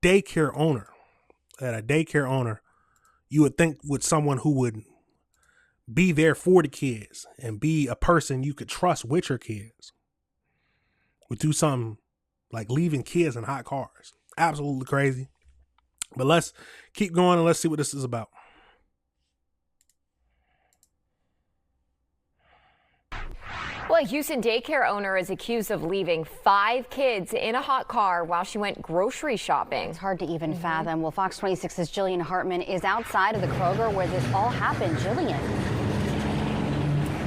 daycare owner, you would think with someone who would be there for the kids and be a person you could trust with your kids, would do something like leaving kids in hot cars. Absolutely crazy. But let's keep going and let's see what this is about. Well, a Houston daycare owner is accused of leaving 5 kids in a hot car while she went grocery shopping. It's hard to even fathom. Well, Fox 26's Jillian Hartman is outside of the Kroger where this all happened. Jillian.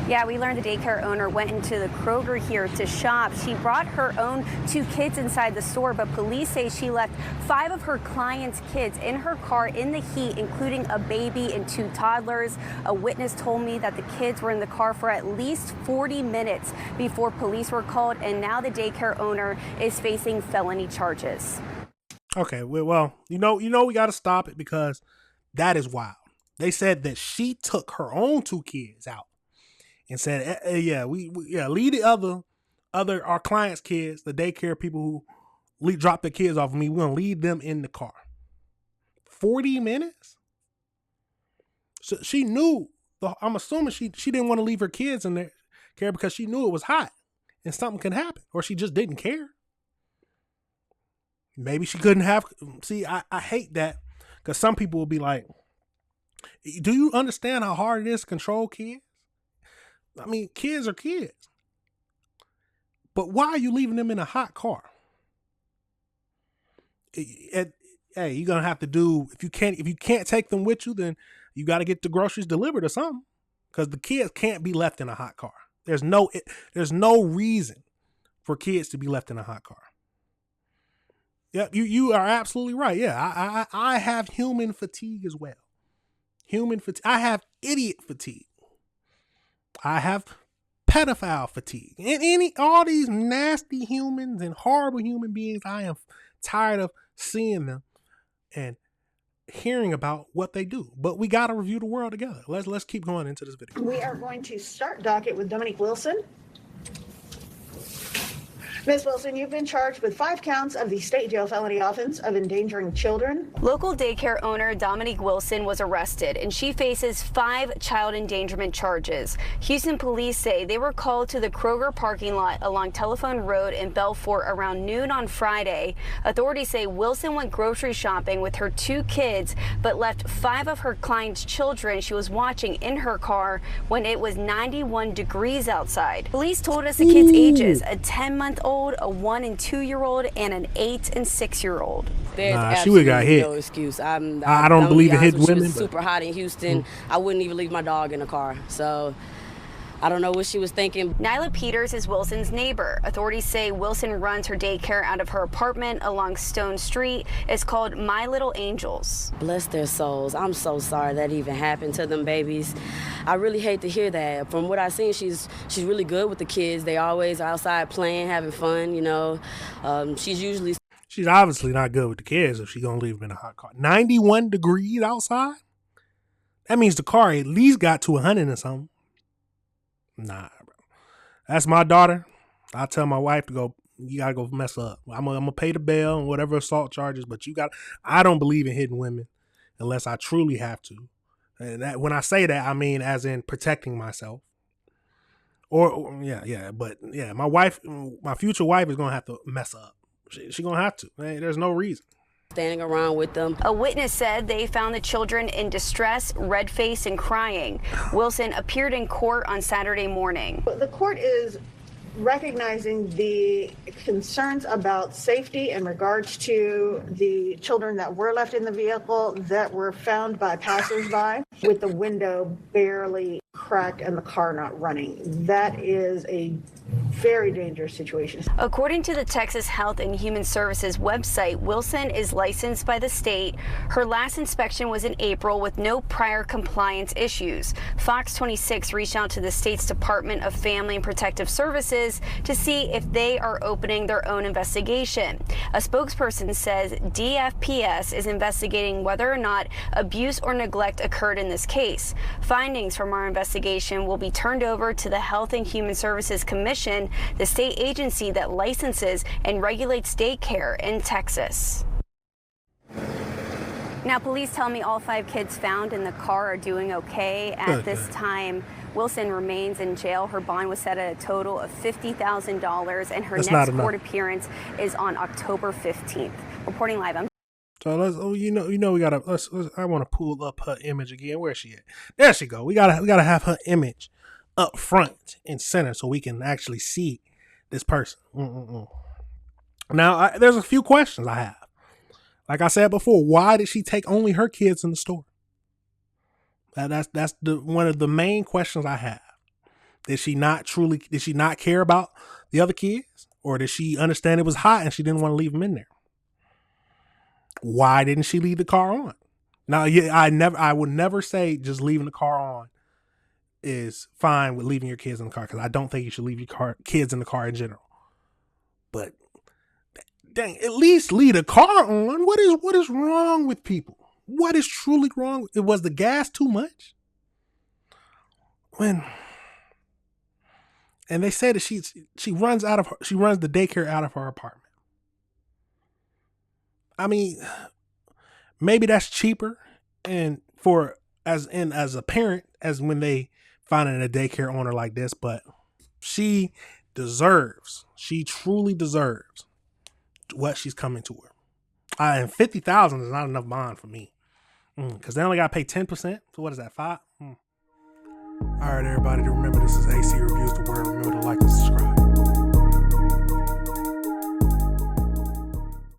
Yeah, we learned the daycare owner went into the Kroger here to shop. She brought her own 2 kids inside the store, but police say she left 5 of her clients' kids in her car in the heat, including a baby and 2 toddlers. A witness told me that the kids were in the car for at least 40 minutes before police were called, and now the daycare owner is facing felony charges. Okay, well, you know, we got to stop it because that is wild. They said that she took her own 2 kids out and said, leave the other our clients' kids, the daycare people who drop their kids off of me, we're gonna leave them in the car. 40 minutes. So she knew. I'm assuming she didn't want to leave her kids in there because she knew it was hot and something could happen, or she just didn't care. Maybe she couldn't have. See, I hate that because some people will be like, "Do you understand how hard it is to control kids? I mean, kids are kids. But why are you leaving them in a hot car? Hey, you're gonna have to do if you can't take them with you, then you got to get the groceries delivered or something. Because the kids can't be left in a hot car. There's no reason for kids to be left in a hot car. Yeah, you are absolutely right. Yeah, I have human fatigue as well. Human fatigue. I have idiot fatigue. I have pedophile fatigue. And all these nasty humans and horrible human beings, I am tired of seeing them and hearing about what they do. But we got to review the world together. Let's keep going into this video. We are going to start docket with Dominique Wilson. Ms. Wilson, you've been charged with 5 counts of the state jail felony offense of endangering children. Local daycare owner Dominique Wilson was arrested, and she faces 5 child endangerment charges. Houston police say they were called to the Kroger parking lot along Telephone Road in Belfort around noon on Friday. Authorities say Wilson went grocery shopping with her 2 kids, but left 5 of her client's children she was watching in her car when it was 91 degrees outside. Police told us the kids' ages: a 10-month-old, a 1 and 2-year-old, and an 8 and 6-year-old. There's she would have got hit. no excuse. I don't believe in hitting women. It's super hot in Houston. I wouldn't even leave my dog in the car. So I don't know what she was thinking. Nyla Peters is Wilson's neighbor. Authorities say Wilson runs her daycare out of her apartment along Stone Street. It's called My Little Angels. Bless their souls. I'm so sorry that even happened to them babies. I really hate to hear that. From what I've seen, she's really good with the kids. They always are outside playing, having fun, you know. She's obviously not good with the kids if she's going to leave them in a hot car. 91 degrees outside? That means the car at least got to 100 or something. Nah, bro. That's my daughter. I tell my wife to go, you got to go mess up. I'm going to pay the bail and whatever assault charges, but I don't believe in hitting women unless I truly have to. And that, when I say that, I mean as in protecting myself. My future wife is going to have to mess up. She's going to have to. There's no reason. Standing around with them. A witness said they found the children in distress, red-faced and crying. Wilson appeared in court on Saturday morning. The court is recognizing the concerns about safety in regards to the children that were left in the vehicle that were found by passersby with the window barely cracked and the car not running. That is a very dangerous situation. According to the Texas Health and Human Services website, Wilson is licensed by the state. Her last inspection was in April with no prior compliance issues. Fox 26 reached out to the state's Department of Family and Protective Services to see if they are opening their own investigation. A spokesperson says DFPS is investigating whether or not abuse or neglect occurred in this case. Findings from our investigation will be turned over to the Health and Human Services Commission, the state agency that licenses and regulates daycare in Texas. Now, police tell me all 5 kids found in the car are doing okay. At this time, Wilson remains in jail. Her bond was set at a total of $50,000, and her next court appearance is on October 15th. Reporting live, I'm So we gotta. I want to pull up her image again. Where's she at? There she go. We gotta have her image up front and center so we can actually see this person. Now, there's a few questions I have. Like I said before, why did she take only her kids in the store? That's one of the main questions I have. Did she not care about the other kids, or did she understand it was hot and she didn't want to leave them in there? Why didn't she leave the car on? Now, I would never say just leaving the car on is fine with leaving your kids in the car, because I don't think you should leave your kids in the car in general. But dang, at least leave the car on. What is wrong with people? What is truly wrong? Was the gas too much? And they say that she runs the daycare out of her apartment. I mean, maybe that's cheaper, and as a parent, as when they find a daycare owner like this, but she truly deserves what she's coming to her. And $50,000 is not enough bond for me, because they only got to pay 10%. So what is that, 5? All right, everybody, remember this is AC Reviews the Word. Remember to like and subscribe.